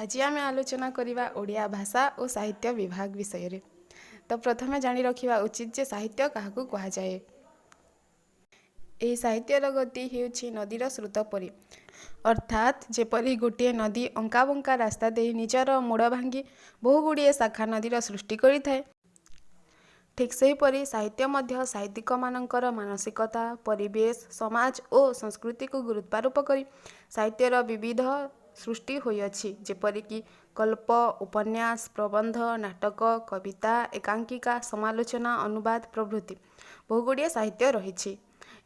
आज आम आलोचना करवा ओडिया भाषा और साहित्य विभाग विषय। तो प्रथमे जानी रखिबा उचित जे साहित्य काहाकू कहा जाए। एही साहित्यर गति हेउछि नदीर स्रोत परि, अर्थात जेपरि गोटे नदी अंका बंका रास्ता दे निजर मोड़ भांगी बहुगुड़िए शाखा नदीर सृष्टि करिथाए, ठीक सेहीपरि साहित्य मध्य साहित्यिक मानकर मानसिकता, परिवेश, समाज और संस्कृति को गुरुत्वारोप करी साहित्यर विविध सृष्टि होइअछि, जेपरिकि कल्प, उपन्यास, प्रबंध, नाटक, कविता, एकांकिका, समालोचना, अनुवाद प्रभृति बहुगुड़िए साहित्य रहिछि।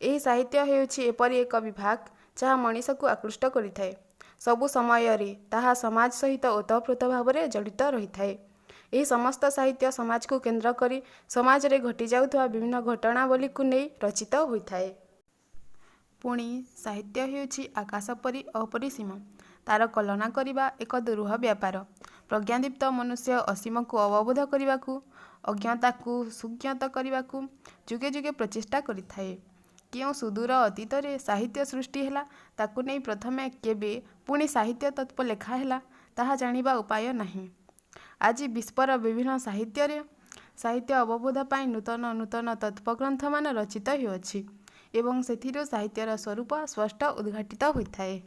एही साहित्य हेउछि एपरि एक विभाग जहाँ मनीष को आकृष्ट करिथाए, सबु समयरे ताहा समाज सहित ओतप्रोत भावरे जड़ित रहिथाए। एही समस्त साहित्य समाज को केंद्र करी समाज रे घटी जाउथवा विभिन्न घटनावली को नहीं रचित होइथाए। पुणी साहित्य हेउछि आकाश परि अपरिसीम, तार कल्पना करिबा एक दुरूह व्यापार। प्रज्ञादीप्त मनुष्य असीम को अवबोध करने, अज्ञता को सुज्ञात करने जुगे जुगे प्रचेष्टा करिथाए। क्यों सुदूर अतीत रे साहित्य सृष्टि हैला ताकू नहीं प्रथमे केबे पुणी साहित्य तत्व लेखा हैला ताहा जानिबा उपाय नहीं। आज विश्वर विभिन्न साहित्य अवबोध पाई नूतन नूतन तत्वग्रंथ मान रचित होइअछि एवं सेथिरो साहित्यर स्वरूप स्पष्ट उद्घाटित होइथाए।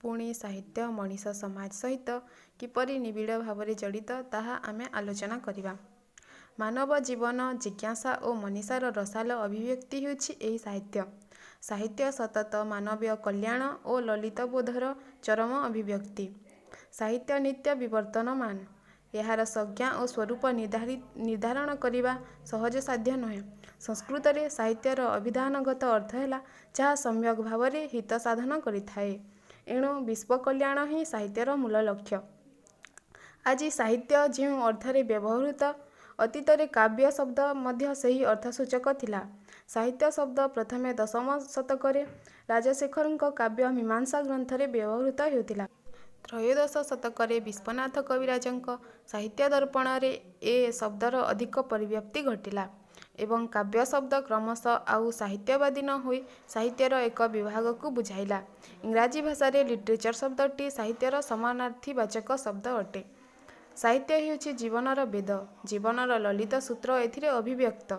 पुणी साहित्य मनीष समाज सहित किपरि निबिड़ भाव जड़ित ताहा आमे आलोचना करिबा। मानव जीवन, जिज्ञासा और मनीषार रसाल अभिव्यक्ति होछि एही साहित्य। साहित्य सतत मानवीय कल्याण और ललित बोधर चरम अभिव्यक्ति। साहित्य नित्य विवर्तनमान, यार संज्ञा और स्वरूप निर्धारण करिबा सहज साध्य नहे। संस्कृत रे साहित्यर अभिधानगत अर्थ हैला जहाँ सम्यक भाव हित साधन करिथाए। एणु विश्व कल्याण ही साहित्यर मूल लक्ष्य। आज साहित्य जो अर्थरे व्यवहृत, अतीत रे काव्य शब्द मध्य सही अर्थसूचक थिला। साहित्य शब्द प्रथमे दशम शतकरे राजशेखरଙ୍କ काव्य मीमांसा ग्रंथरे व्यवहृत हेउथिला। त्रयोदश शतकरे विश्वनाथ कविराजଙ୍କ साहित्य दर्पण रे ए शब्दर अधिक परिव्याप्ति घटिला एवं काव्य शब्द क्रमशः आउ साहित्यवादी न होई साहित्यर एक विभाग को बुझाइला। इंग्राजी भाषा रे लिटरेचर शब्दटी साहित्यर समानार्थी वाचक शब्द अटे। साहित्य हेउछि जीवनर वेद, जीवनर ललित सूत्र एथिरे अभिव्यक्त।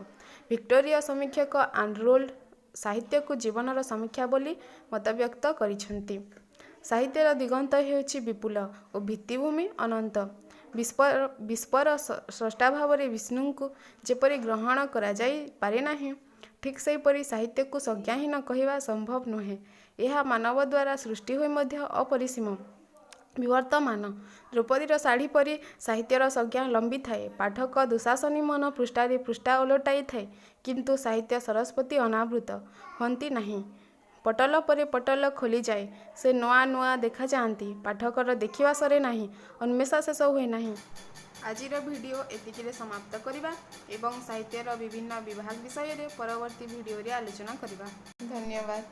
विक्टोरिया समीक्षक आर्नोल्ड साहित्य को जीवनर समीक्षा बोली मतव्यक्त करिछन्ति। साहित्यर दिगंत हेउछि विपुल और भित्तिभूमि अनंत। विश्वर स्रष्टा भाव विष्णु को जेपरि ग्रहण करा जाई पारे नाही, ठीक सेहीपरि साहित्य को संज्ञाहीन कहवा संभव नुहे। यह मानव द्वारा सृष्टि होई मध्य अपरिसीम, विवर्तमान। द्रौपदीर शाढ़ी परी साहित्यर संज्ञा लंबी थाए। पाठक दुशासनी मन पृष्ठारे पृष्ठा ओलटाई थाए, किंतु साहित्य सरस्वती अनावृत हंती नहीं। पटल परे पटल खोली जाए, से नुआ नुआ देखा जाती। पाठकर देखा सरे नहीं, अन्वेषा शेष हुए नहीं। आजिर वीडियो एतिकिरे समाप्त करिबा एवं साहित्यर विभिन्न विभाग विषय रे परवर्ती वीडियो रे आलोचना करिबा। धन्यवाद।